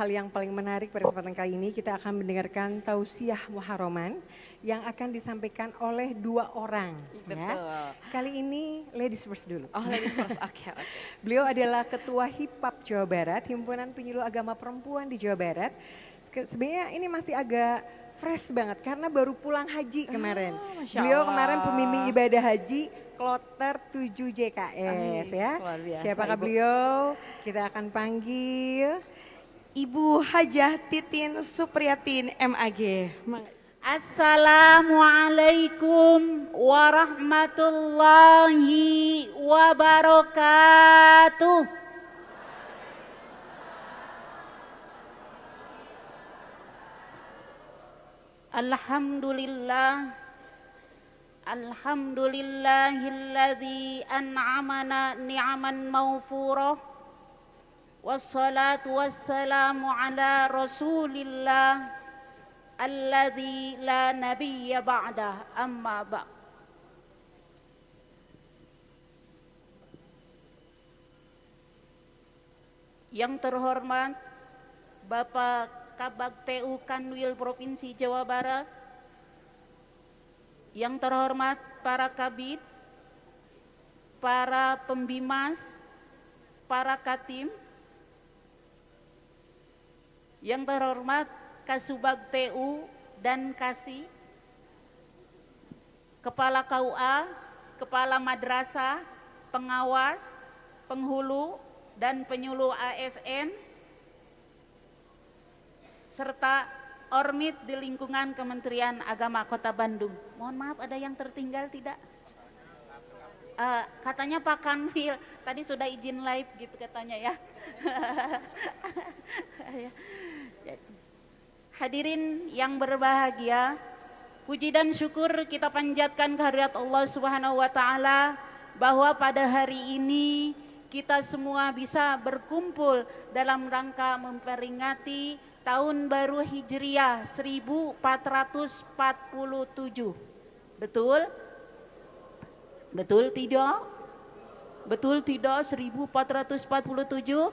hal yang paling menarik pada kesempatan kali ini kita akan mendengarkan tausiah muharraman yang akan disampaikan oleh dua orang. Betul. Ya. Kali ini ladies first dulu. Oh, ladies first, oke. Beliau adalah Ketua HIPAP Jawa Barat, Himpunan Penyuluh Agama Perempuan di Jawa Barat. Sebenarnya ini masih agak fresh banget karena baru pulang haji kemarin. Masya Beliau Allah. kemarin pembimbing ibadah haji Kloter 7 JKS ya. Biasa, Siapakah Ibu? beliau? Kita akan panggil Ibu Hajah Titin Supriyatin MAG. Assalamualaikum warahmatullahi wabarakatuh. Alhamdulillah. Alhamdulillahilladzi an'amana ni'aman mawfurah. Wassalatu wassalamu ala rasulillah alladzi la nabiyya ba'dah, amma ba'd. Yang terhormat Bapak Kabag PU Kanwil Provinsi Jawa Barat, yang terhormat para kabid, para pembimas, para katim, yang terhormat Kasubag PU dan Kasi, Kepala KUA, Kepala Madrasah, Pengawas, Penghulu, dan Penyuluh ASN, serta Ormit di lingkungan Kementerian Agama Kota Bandung. Mohon maaf, ada yang tertinggal tidak? Katanya Pak Kanwil, tadi sudah izin live gitu katanya ya. Hadirin yang berbahagia, puji dan syukur kita panjatkan kehadirat Allah Subhanahu wa taala bahwa pada hari ini kita semua bisa berkumpul dalam rangka memperingati Tahun Baru Hijriah 1447. Betul? Betul tidak? Betul tidak 1447?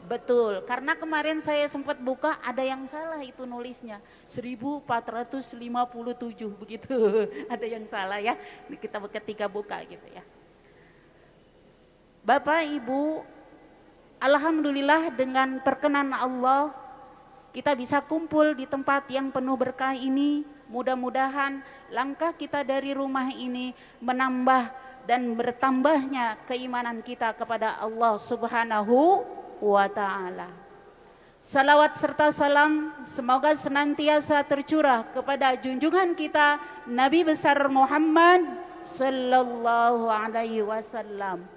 Betul, karena kemarin saya sempat buka ada yang salah itu nulisnya 1457 begitu. Ada yang salah ya, kita ketika buka gitu ya. Bapak Ibu, alhamdulillah dengan perkenan Allah kita bisa kumpul di tempat yang penuh berkah ini. Mudah-mudahan langkah kita dari rumah ini menambah dan bertambahnya keimanan kita kepada Allah Subhanahu wa ta'ala. Salawat serta salam semoga senantiasa tercurah kepada junjungan kita Nabi besar Muhammad sallallahu alaihi wasallam.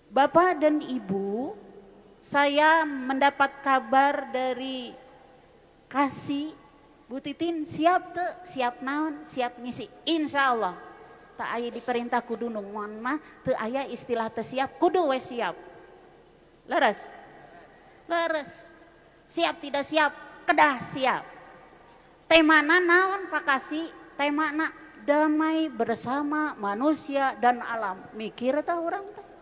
Bapak dan Ibu, saya mendapat kabar dari Kasi, Bu Titin siap tuh, siap naon, siap ngisi. Insya Allah tak aya diperintah kudu nungguan mah, teu aya istilah teu siap, kudu we siap. Leres? Leres. Siap tidak siap, kedah siap. Temana naon Pak Kasi? Temana damai bersama manusia dan alam. Mikir tah urang teh.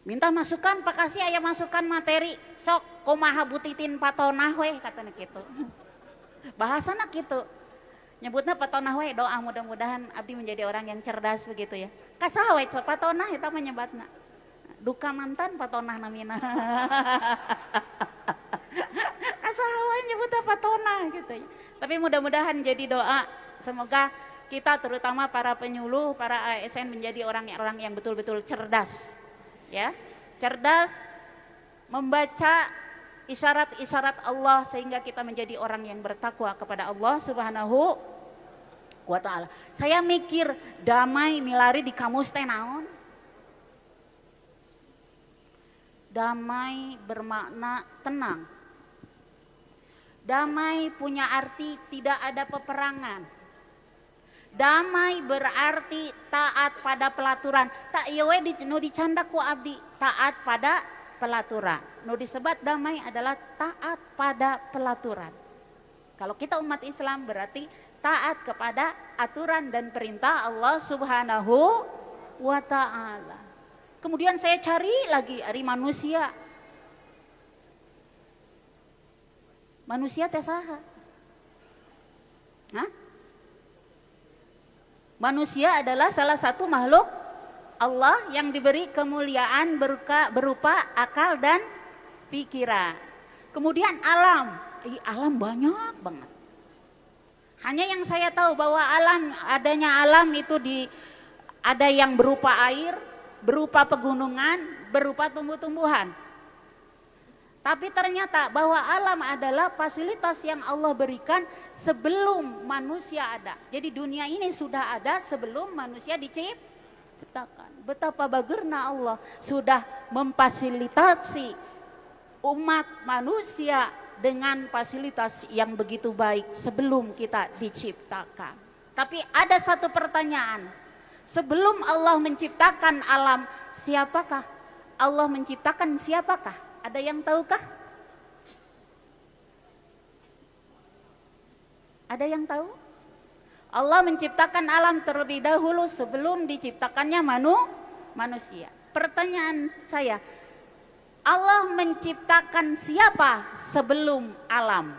Minta masukan Pak Kasi, aya masukan materi sok kumaha Bu Titin patonah we katanya gitu. Bahasana gitu. Nyebutnya patonah we, doa mudah-mudahan abdi menjadi orang yang cerdas begitu ya. Kasaha we patonah eta mah nyebatna. Duka mantan patonah namina. Kasaha we nyebutna patonah gitu ya. Tapi mudah-mudahan jadi doa semoga kita terutama para penyuluh, para ASN menjadi orang-orang yang betul-betul cerdas. Ya, cerdas membaca isyarat-isyarat Allah sehingga kita menjadi orang yang bertakwa kepada Allah Subhanahu wa ta'ala. Saya mikir damai milari di kamus teh naon? Damai bermakna tenang. Damai punya arti tidak ada peperangan. Damai berarti taat pada pelaturan. Tak ieu we nu dicanda ku abdi, taat pada pelaturan. Nu disebat damai adalah taat pada pelaturan. Kalau kita umat Islam berarti taat kepada aturan dan perintah Allah Subhanahu wa ta'ala. Kemudian saya cari lagi ari manusia. Manusia teh saha? Hah? Manusia adalah salah satu makhluk Allah yang diberi kemuliaan berupa akal dan pikiran. Kemudian alam, alam banyak banget. Hanya yang saya tahu bahwa adanya alam itu ada yang berupa air, berupa pegunungan, berupa tumbuh-tumbuhan. Tapi ternyata bahwa alam adalah fasilitas yang Allah berikan sebelum manusia ada. Jadi dunia ini sudah ada sebelum manusia diciptakan. Betapa bagusnya Allah sudah memfasilitasi umat manusia dengan fasilitas yang begitu baik sebelum kita diciptakan. Tapi ada satu pertanyaan. Sebelum Allah menciptakan alam, siapakah? Allah menciptakan siapakah? Ada yang tahukah? Ada yang tahu? Allah menciptakan alam terlebih dahulu sebelum diciptakannya manusia. Pertanyaan saya, Allah menciptakan siapa sebelum alam?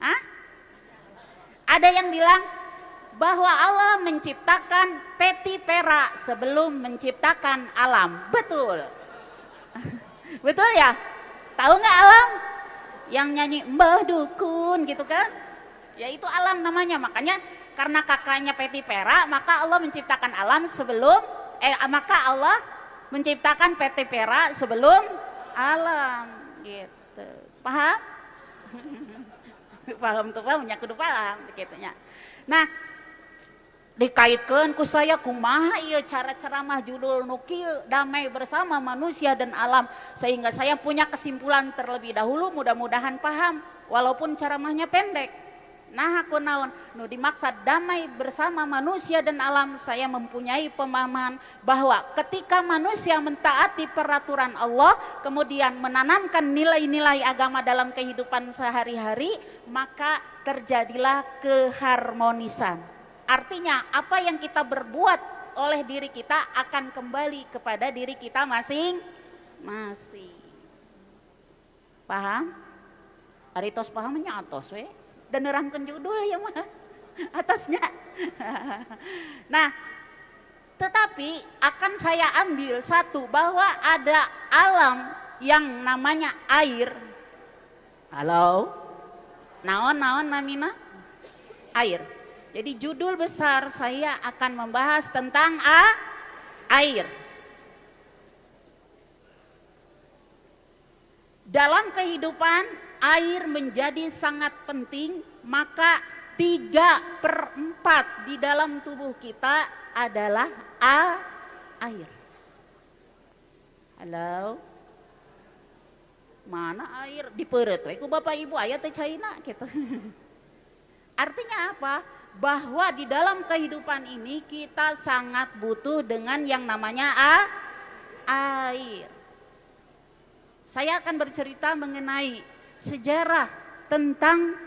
Hah? Ada yang bilang bahwa Allah menciptakan peti perak sebelum menciptakan alam. Betul. Betul ya? Tahu nggak alam? Yang nyanyi Mbah Dukun gitu kan? Ya itu alam namanya. Makanya karena kakaknya peti perak, maka Allah menciptakan alam sebelum maka Allah menciptakan peti perak sebelum alam gitu. Paham? Paham tuh paham, kudu paham gitu nya. Nah, dikaitkan ku saya kumaha ieu cara ceramah judul nukil damai bersama manusia dan alam, sehingga saya punya kesimpulan terlebih dahulu, mudah-mudahan paham walaupun ceramahnya pendek. Nah aku naon nu dimaksud damai bersama manusia dan alam, saya mempunyai pemahaman bahwa ketika manusia mentaati peraturan Allah kemudian menanamkan nilai-nilai agama dalam kehidupan sehari-hari, maka terjadilah keharmonisan. Artinya apa yang kita berbuat oleh diri kita akan kembali kepada diri kita masing-masing. Paham? Ari tos paham nya atos we. Dan nerangkeun judul ya mah atasnya. Nah, tetapi akan saya ambil satu bahwa ada alam yang namanya air. Halo? Naon namina? Air. Jadi judul besar saya akan membahas tentang air. Dalam kehidupan air menjadi sangat penting, maka 3/4 di dalam tubuh kita adalah air. Halo? Mana air? Dipeureut we ku Bapak Ibu aya teh caina gitu. Artinya apa? Bahwa di dalam kehidupan ini kita sangat butuh dengan yang namanya air. Saya akan bercerita mengenai sejarah tentang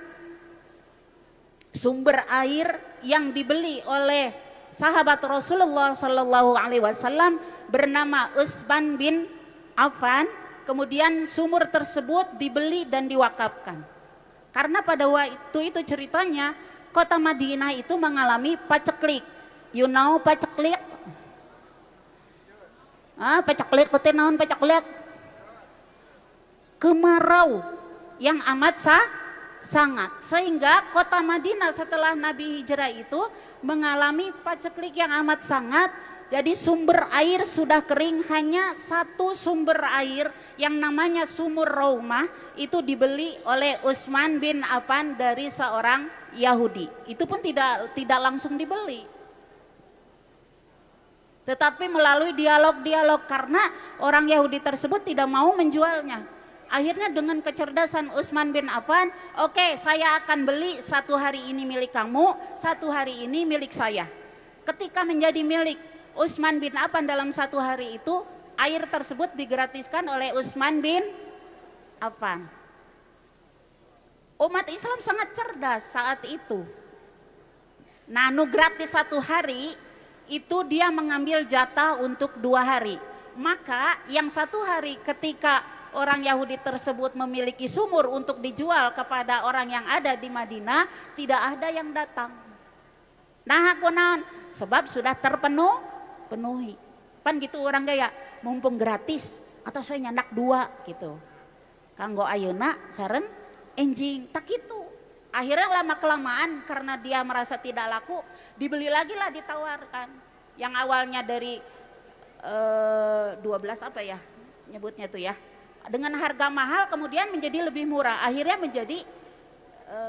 sumber air yang dibeli oleh sahabat Rasulullah Sallallahu Alaihi Wasallam bernama Utsman bin Affan. Kemudian sumur tersebut dibeli dan diwakafkan. Karena pada waktu itu ceritanya kota Madinah itu mengalami paceklik. You know paceklik? Paceklik teh naon paceklik? Kemarau yang amat sangat, sehingga kota Madinah setelah Nabi hijrah itu mengalami paceklik yang amat sangat. Jadi sumber air sudah kering, hanya satu sumber air yang namanya sumur Raumah itu dibeli oleh Utsman bin Affan dari seorang Yahudi. Itu pun tidak langsung dibeli, tetapi melalui dialog-dialog, karena orang Yahudi tersebut tidak mau menjualnya. Akhirnya dengan kecerdasan Utsman bin Affan, oke, saya akan beli satu hari ini milik kamu, satu hari ini milik saya. Ketika menjadi milik Utsman bin Affan dalam satu hari itu, air tersebut digratiskan oleh Utsman bin Affan. Umat Islam sangat cerdas saat itu. Nah, nu gratis satu hari, itu dia mengambil jatah untuk 2 hari. Maka yang 1 hari ketika orang Yahudi tersebut memiliki sumur untuk dijual kepada orang yang ada di Madinah, tidak ada yang datang. Nah aku naon? Sebab sudah penuhi. Pan gitu orang gaya, mumpung gratis atau saya nyandak 2 gitu. Kanggo ayeuna sareng enjing tak gitu. Akhirnya lama kelamaan karena dia merasa tidak laku, dibeli lagi lah, ditawarkan. Yang awalnya dari 12 apa ya nyebutnya tuh ya, dengan harga mahal kemudian menjadi lebih murah, akhirnya menjadi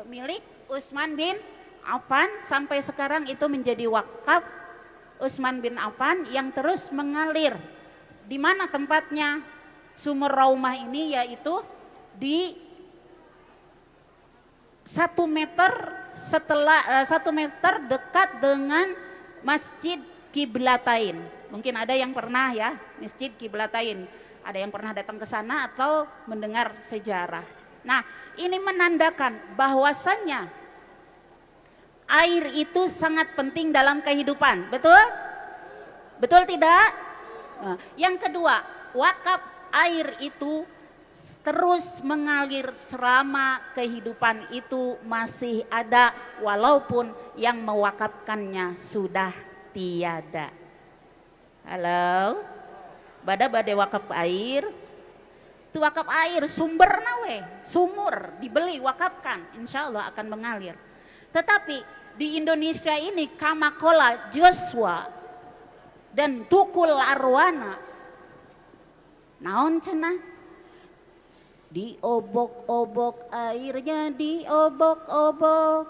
milik Utsman bin Affan, sampai sekarang itu menjadi wakaf Utsman bin Affan yang terus mengalir. Di mana tempatnya sumur Raumah ini? Yaitu di 1 meter setelah 1 meter dekat dengan Masjid Qiblatain. Mungkin ada yang pernah ya, Masjid Qiblatain. Ada yang pernah datang ke sana atau mendengar sejarah. Nah, ini menandakan bahwasannya air itu sangat penting dalam kehidupan. Betul? Betul tidak? Nah, yang kedua, wakaf air itu terus mengalir selama kehidupan itu masih ada, walaupun yang mewakafkannya sudah tiada. Halo, badai wakaf air, itu wakaf air sumber nawe, sumur dibeli wakafkan, insya Allah akan mengalir. Tetapi di Indonesia ini Kamakola Joshua dan Tukul Arwana, naon cenah? Diobok-obok airnya, diobok-obok,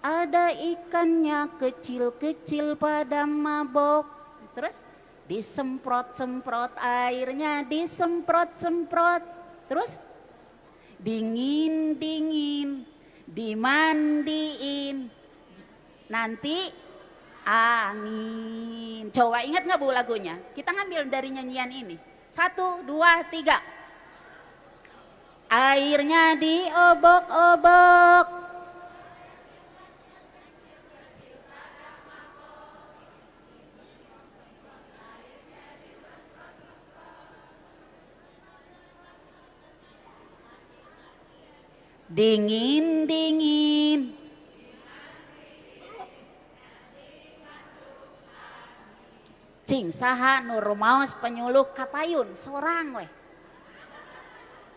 ada ikannya kecil-kecil pada mabok. Terus disemprot-semprot airnya, disemprot-semprot, terus dingin-dingin, dimandiin, nanti angin. Coba ingat nggak Bu lagunya? Kita ngambil dari nyanyian ini. 1, 2, 3. Airnya diobok-obok, dingin-dingin, cing saha nu rumaos penyuluh kapayun sorang weh.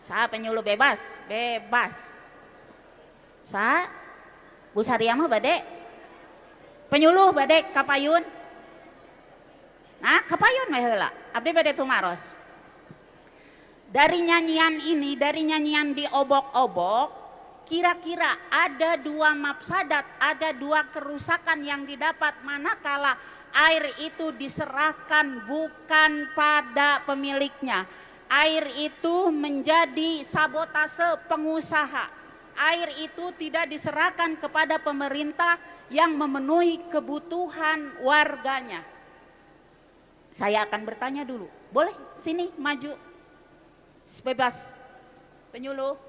Saha penyuluh bebas? Bebas. Saha? Bu Saria mah bade penyuluh bade kapayun. Nah, kapayun mah heula. Abdi bade tumaros. Dari nyanyian ini, dari nyanyian diobok-obok, kira-kira ada 2 mafsadat, ada 2 kerusakan yang didapat manakala air itu diserahkan bukan pada pemiliknya. Air itu menjadi sabotase pengusaha. Air itu tidak diserahkan kepada pemerintah yang memenuhi kebutuhan warganya. Saya akan bertanya dulu. Boleh sini maju. Bebas. Penyuluh.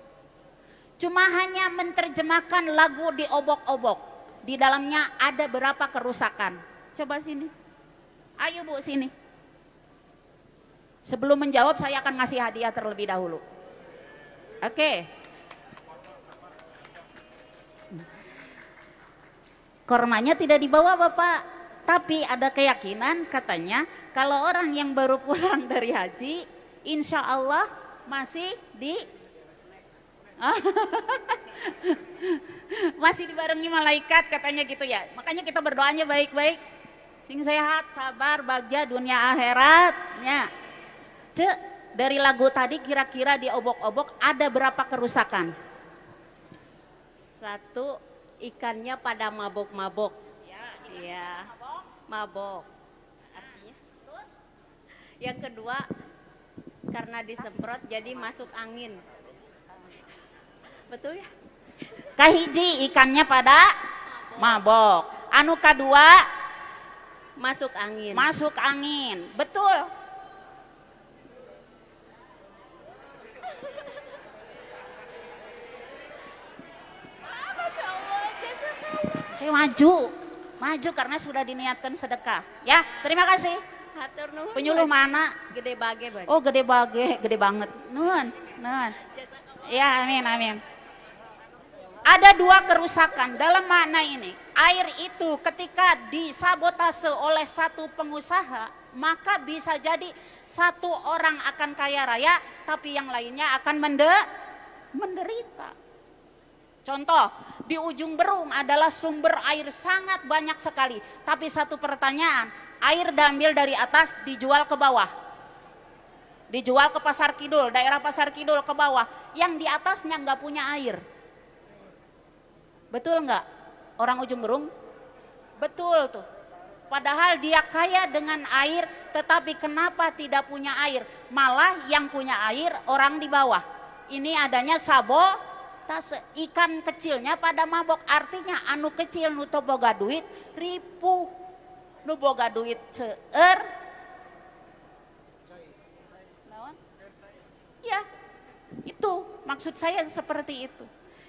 Cuma hanya menerjemahkan lagu diobok-obok. Di dalamnya ada berapa kerusakan. Coba sini. Ayo Bu sini. Sebelum menjawab saya akan ngasih hadiah terlebih dahulu. Oke. Kormanya tidak dibawa Bapak. Tapi ada keyakinan katanya kalau orang yang baru pulang dari haji, insya Allah masih masih dibarengi malaikat katanya gitu ya. Makanya kita berdoanya baik-baik. Sing sehat, sabar, bahagia dunia akhiratnya. Cek, dari lagu tadi kira-kira diobok-obok ada berapa kerusakan? 1, ikannya pada mabok-mabok. Ya, mabok. Artinya. Terus? Yang kedua, karena disemprot jadi masuk angin. Betul ya? Kahiji ikannya pada mabok. Anu kedua Masuk angin. masuk angin. Betul. Saya maju. Maju karena sudah diniatkan sedekah. Ya, terima kasih. Hatur nuhun. Penyuluh mana? Gede bage bade. Oh, gede banget. Nuhun. Ya, amin, amin. Ada dua kerusakan dalam makna ini. Air itu ketika disabotase oleh satu pengusaha, maka bisa jadi satu orang akan kaya raya, tapi yang lainnya akan menderita. Contoh, di ujung Berung adalah sumber air sangat banyak sekali. Tapi satu pertanyaan, air diambil dari atas dijual ke bawah. Dijual ke Pasar Kidul, daerah Pasar Kidul ke bawah. Yang di atasnya nggak punya air. Betul nggak? Orang ujung Berung? Betul tuh. Padahal dia kaya dengan air, tetapi kenapa tidak punya air? Malah yang punya air orang di bawah. Ini adanya sabotase. Ikan kecilnya pada mabok, artinya anu kecil nu teu boga duit ripuh, nu boga duit seueur. Naon? Ya, itu maksud saya seperti itu.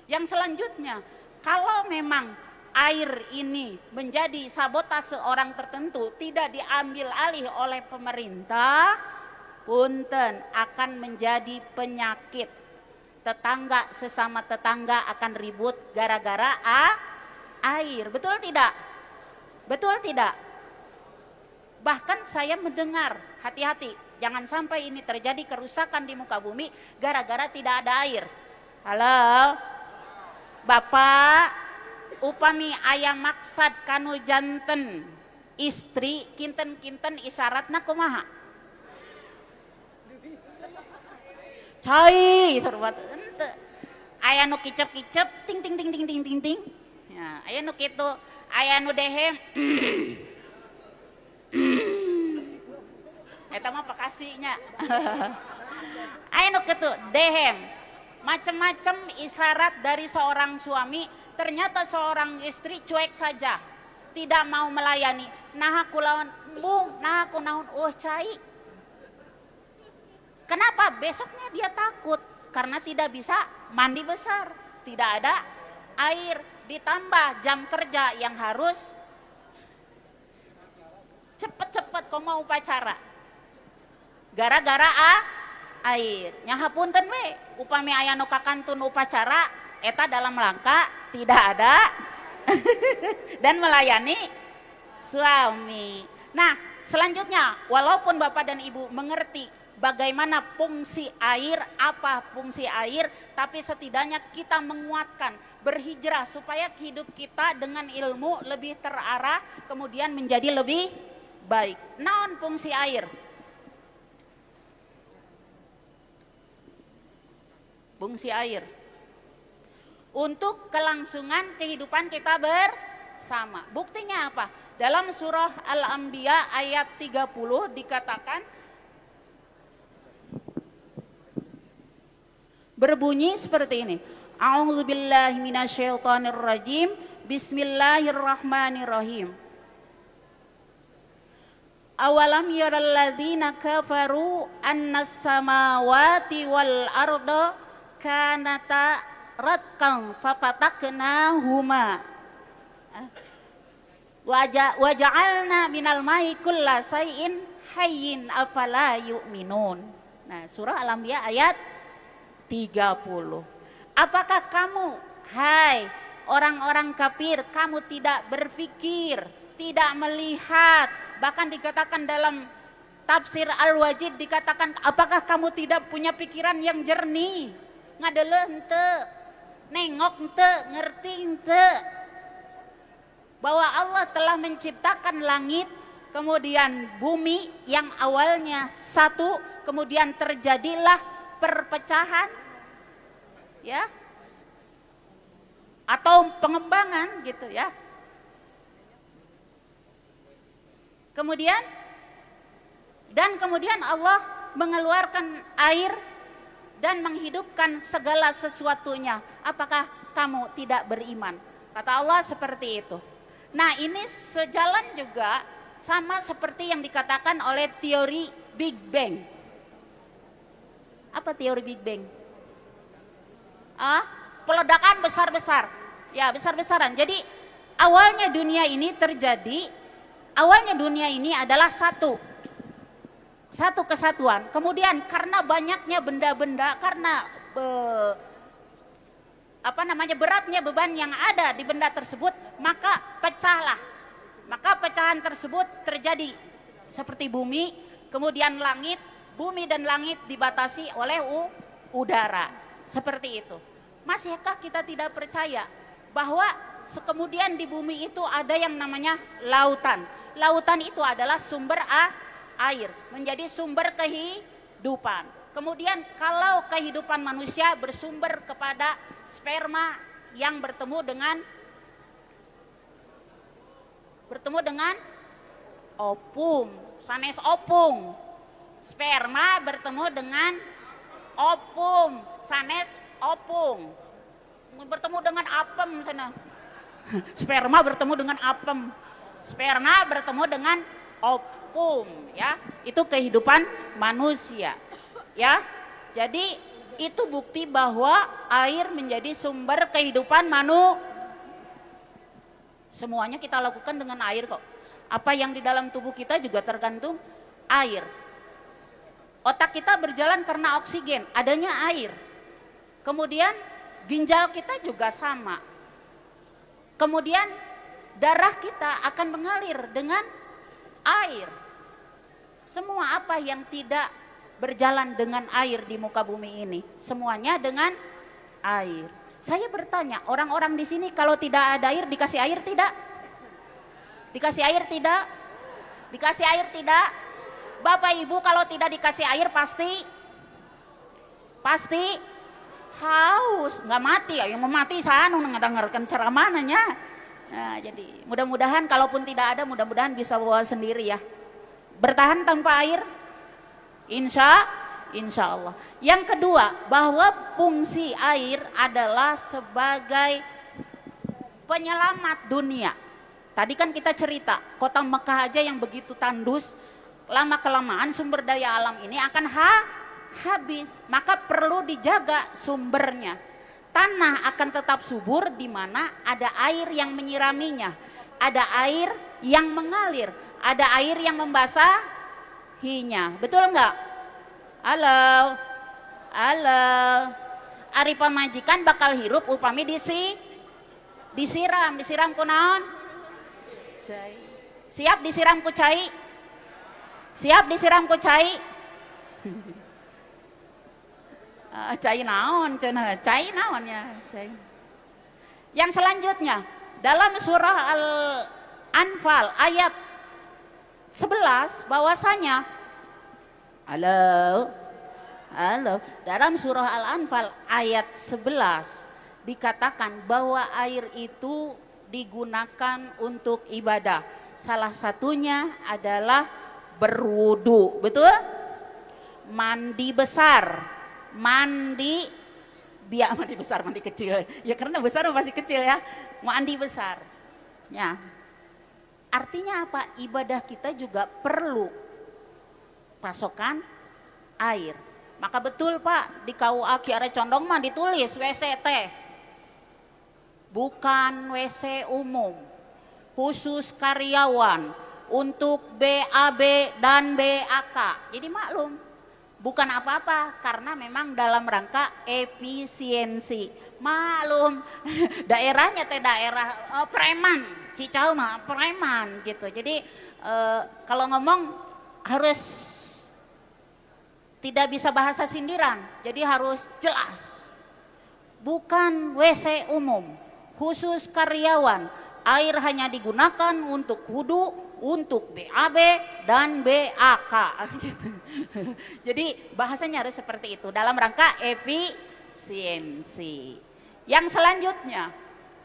Yang selanjutnya, kalau memang air ini menjadi sabotase orang tertentu, tidak diambil alih oleh pemerintah, punten akan menjadi penyakit. Tetangga sesama tetangga akan ribut gara-gara air. Betul tidak? Betul tidak? Bahkan saya mendengar, hati-hati, jangan sampai ini terjadi kerusakan di muka bumi gara-gara tidak ada air. Halo? Bapak, upami aya maksad kanu janten istri kinten-kinten isyaratna kumaha? Cai serbat ente. Aya nu kicep-kicep ting ting ting ting ting ting ting. Ya, aya nu kitu, aya nu dehem. Eta mah pakasinya. Aya nu kitu dehem. Macam-macam isyarat dari seorang suami, ternyata seorang istri cuek saja, tidak mau melayani. Nah aku lawan bung, nah aku naon, cai. Kenapa? Besoknya dia takut karena tidak bisa mandi besar, tidak ada air, ditambah jam kerja yang harus cepet-cepet kok mau upacara. Gara-gara air. Nyahapunten we, upami aya nu kakantun upacara eta dalam rangka tidak ada dan melayani suami. Nah, selanjutnya walaupun Bapak dan Ibu mengerti bagaimana fungsi air, apa fungsi air, tapi setidaknya kita menguatkan, berhijrah supaya hidup kita dengan ilmu lebih terarah, kemudian menjadi lebih baik. Naon fungsi air? Fungsi air untuk kelangsungan kehidupan kita bersama. Buktinya apa? Dalam surah Al-Anbiya ayat 30 dikatakan, berbunyi seperti ini. A'udzubillahi minasyaitonirrajim. Bismillahirrahmanirrahim. Awalam yaralladzina kafaru annas samawati wal arda kanata ratqan fafataknahuma waja'alna minal ma'i kulla shay'in hayyin afala yu'minun. Nah, surah Al-Anbiya ayat 30. Apakah kamu, hai orang-orang kafir, kamu tidak berpikir, tidak melihat, bahkan dikatakan dalam tafsir Al-Wajid dikatakan, apakah kamu tidak punya pikiran yang jernih? Ngadeleh ente, nengok ente, ngerti ente, bahwa Allah telah menciptakan langit, kemudian bumi yang awalnya satu, kemudian terjadilah perpecahan, ya, atau pengembangan gitu ya. Kemudian Allah mengeluarkan air dan menghidupkan segala sesuatunya. Apakah kamu tidak beriman? Kata Allah seperti itu. Nah, ini sejalan juga sama seperti yang dikatakan oleh teori Big Bang. Apa teori Big Bang? Peledakan besar-besar. Ya, besar-besaran. Jadi awalnya dunia ini terjadi, awalnya dunia ini adalah satu kesatuan. Kemudian karena banyaknya benda-benda, karena beratnya beban yang ada di benda tersebut, maka pecahlah. Maka pecahan tersebut terjadi seperti bumi, kemudian langit, bumi dan langit dibatasi oleh udara. Seperti itu. Masihkah kita tidak percaya bahwa kemudian di bumi itu ada yang namanya lautan. Lautan itu adalah sumber air, menjadi sumber kehidupan. Kemudian kalau kehidupan manusia bersumber kepada sperma yang bertemu dengan opung, sanes opung. Sperma bertemu dengan opung, sanes opung. Bertemu dengan apem sana. Sperma bertemu dengan apem. Sperma bertemu dengan opung, ya. Itu kehidupan manusia. Ya. Jadi itu bukti bahwa air menjadi sumber kehidupan semuanya kita lakukan dengan air kok. Apa yang di dalam tubuh kita juga tergantung air. Otak kita berjalan karena oksigen, adanya air. Kemudian ginjal kita juga sama. Kemudian darah kita akan mengalir dengan air. Semua apa yang tidak berjalan dengan air di muka bumi ini, semuanya dengan air. Saya bertanya, orang-orang di sini kalau tidak ada air dikasih air tidak? Dikasih air tidak? Dikasih air tidak? Bapak Ibu kalau tidak dikasih air pasti haus, nggak mati. Yang mau mati sanu ngedengarkan ceramah nanya. Nah, jadi mudah-mudahan kalaupun tidak ada, mudah-mudahan bisa bawa sendiri ya. Bertahan tanpa air, insya Allah. Yang kedua, bahwa fungsi air adalah sebagai penyelamat dunia. Tadi kan kita cerita, kota Mekah aja yang begitu tandus, lama-kelamaan sumber daya alam ini akan habis. Maka perlu dijaga sumbernya. Tanah akan tetap subur di mana ada air yang menyiraminya. Ada air yang mengalir. Ada air yang membasahinya. Betul enggak? Halo. Ari pamajikan bakal hirup upami disiram kunaon? Cai. Siap disiram ku cai? Siap disiram ku cai? Cai naon cenah? Cai naon ya? Cai. Yang selanjutnya dalam surah Al-Anfal ayat 11 bahwasanya halo dalam surah Al-Anfal ayat 11 dikatakan bahwa air itu digunakan untuk ibadah. Salah satunya adalah berwudu, betul? Mandi besar, mandi besar, mandi kecil. Ya karena besar masih kecil ya. Mandi besar. Ya. Artinya apa? Ibadah kita juga perlu pasokan air. Maka betul Pak, di KUA Kiara Condong mah ditulis WC teh. Bukan WC umum. Khusus karyawan untuk BAB dan BAK. Jadi maklum, bukan apa-apa karena memang dalam rangka efisiensi. Maklum, daerahnya teh daerah preman. Cicau mah preman gitu. Jadi kalau ngomong harus tidak bisa bahasa sindiran. Jadi harus jelas. Bukan WC umum, khusus karyawan. Air hanya digunakan untuk wudu, untuk BAB dan BAK. Jadi bahasanya harus seperti itu dalam rangka efisiensi. Yang selanjutnya,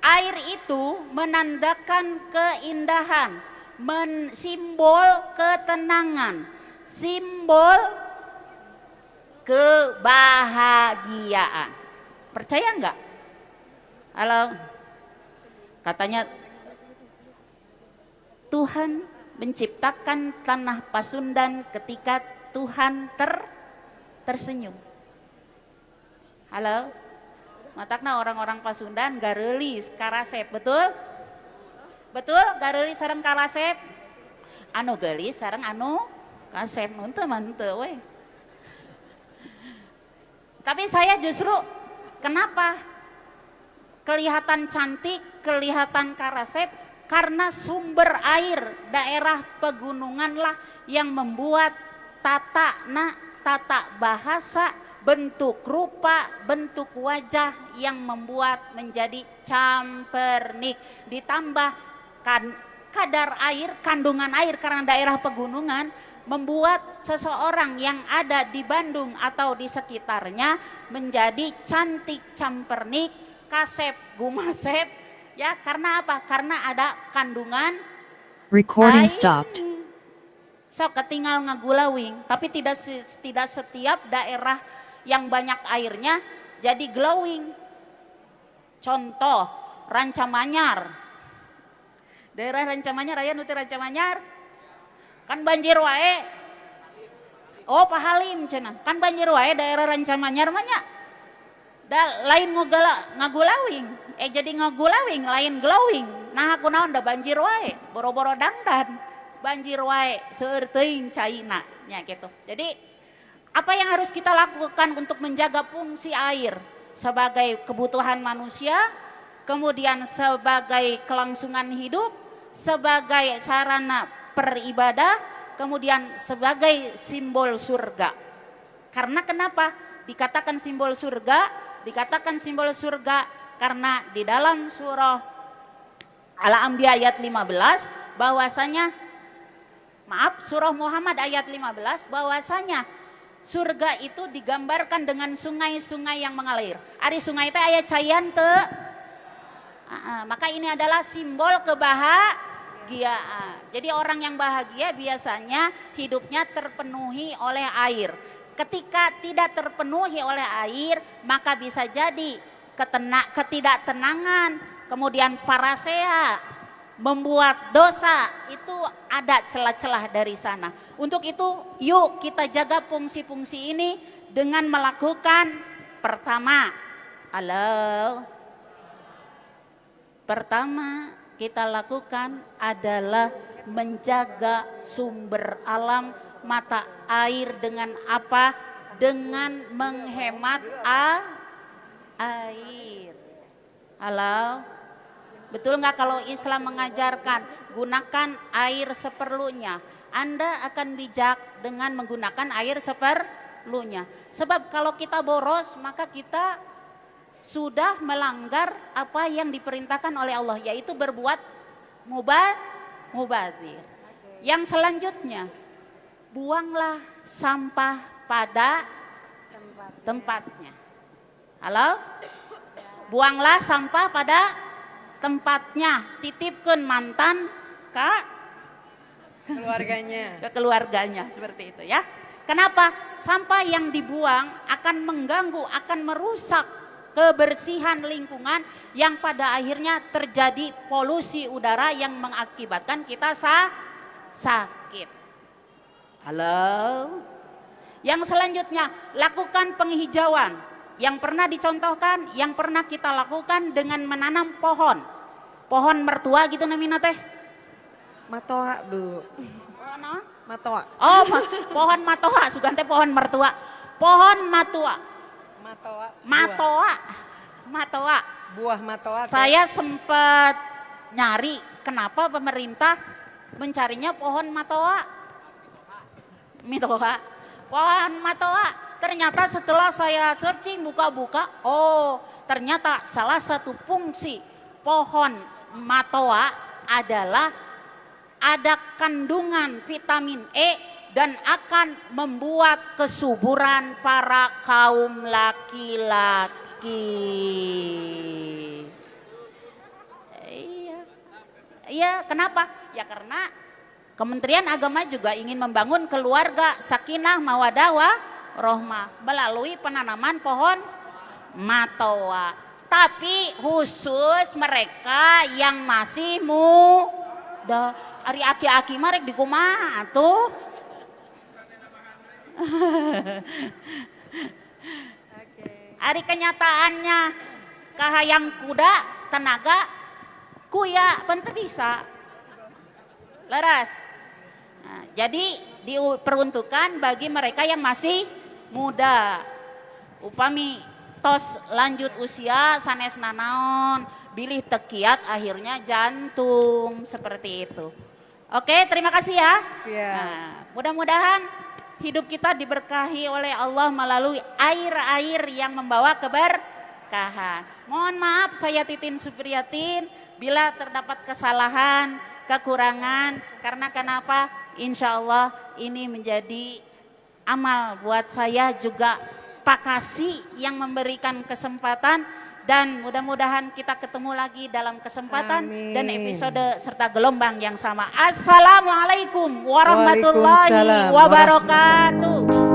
air itu menandakan keindahan, simbol ketenangan, simbol kebahagiaan. Percaya enggak? Halo? Katanya Tuhan menciptakan tanah Pasundan ketika Tuhan tersenyum. Halo? Matakna orang-orang Pasundan garelis karasep, betul? Betul, gareuli sareng kalasep. Anu geulis sareng anu kasep teu manteu we. Tapi saya justru kenapa kelihatan cantik, kelihatan karasep karena sumber air daerah pegunungan lah yang membuat tata bahasa, bentuk rupa, bentuk wajah yang membuat menjadi campernik. Ditambah kadar air, kandungan air karena daerah pegunungan membuat seseorang yang ada di Bandung atau di sekitarnya menjadi cantik campernik, kasep gumasep, ya karena apa? Karena ada kandungan Recording air. stopped. Sok ketinggal ngagulawing, tapi tidak setiap daerah yang banyak airnya jadi glowing. Contoh Rancamanyar. Daerah Rancamanyar aya nu teu Rancamanyar kan banjir wae. Oh Pahalim cenah. Kan banjir wae daerah Rancamanyar mah nya. Lain ngagulawing. Jadi ngagulawing lain glowing. Nah kunaon da banjir wae, boro-boro dangdan. Banjir wae seueur teuing caina nya gitu. Jadi apa yang harus kita lakukan untuk menjaga fungsi air sebagai kebutuhan manusia, kemudian sebagai kelangsungan hidup, sebagai sarana beribadah, kemudian sebagai simbol surga. Karena kenapa dikatakan simbol surga? Dikatakan simbol surga karena di dalam surah Al-Anbiya ayat 15 bahwasanya surah Muhammad ayat 15 bahwasanya surga itu digambarkan dengan sungai-sungai yang mengalir. Ari sungai teh aya cayan teu? Maka ini adalah simbol kebahagiaan. Jadi orang yang bahagia biasanya hidupnya terpenuhi oleh air. Ketika tidak terpenuhi oleh air, maka bisa jadi ketidaktenangan, kemudian parasea, membuat dosa, itu ada celah-celah dari sana. Untuk itu, yuk kita jaga fungsi-fungsi ini dengan melakukan pertama kita lakukan adalah menjaga sumber alam mata air dengan apa? Dengan menghemat air. Halo? Betul nggak kalau Islam mengajarkan gunakan air seperlunya? Anda akan bijak dengan menggunakan air seperlunya. Sebab kalau kita boros maka kita sudah melanggar apa yang diperintahkan oleh Allah, yaitu berbuat mubadzir. Yang selanjutnya, buanglah sampah pada tempatnya. Halo? Buanglah sampah pada tempatnya. Titipkan mantan ke keluarganya seperti itu ya. Kenapa? Sampah yang dibuang akan mengganggu, akan merusak kebersihan lingkungan yang pada akhirnya terjadi polusi udara yang mengakibatkan kita sakit. Halo? Yang selanjutnya, lakukan penghijauan. Yang pernah dicontohkan, yang pernah kita lakukan dengan menanam pohon. Pohon mertua gitu namanya teh. Matoa, Bu. Pohon apa? Matoa. Oh, pohon matoa, sugante pohon mertua. Pohon matua. Matoa. Buah matoa. Saya sempat nyari kenapa pemerintah mencarinya pohon matoa. Pohon matoa. Ternyata setelah saya searching buka-buka, oh ternyata salah satu fungsi pohon matoa adalah ada kandungan vitamin E dan akan membuat kesuburan para kaum laki-laki. Iya, kenapa? Ya karena Kementerian Agama juga ingin membangun keluarga sakinah mawaddah warahmah melalui penanaman pohon matoa. Tapi khusus mereka yang masih muda. Ari aki-aki mah rek dikumaha atuh. Ari kenyataannya kahayang kuda tenaga kuya bentar bisa. Laras. Nah, jadi diperuntukkan bagi mereka yang masih muda. Upami tos lanjut usia sanes nanaon, bilih tekiat akhirnya jantung seperti itu. Oke, terima kasih ya. Siap. Nah, mudah-mudahan hidup kita diberkahi oleh Allah melalui air-air yang membawa keberkahan. Mohon maaf saya Titin Supriyatin bila terdapat kesalahan, kekurangan, karena kenapa? Insya Allah ini menjadi amal buat saya juga Pak Kasih yang memberikan kesempatan, dan mudah-mudahan kita ketemu lagi dalam kesempatan Amin. dan episode serta gelombang yang sama. Assalamualaikum warahmatullahi Waalaikumsalam wabarakatuh.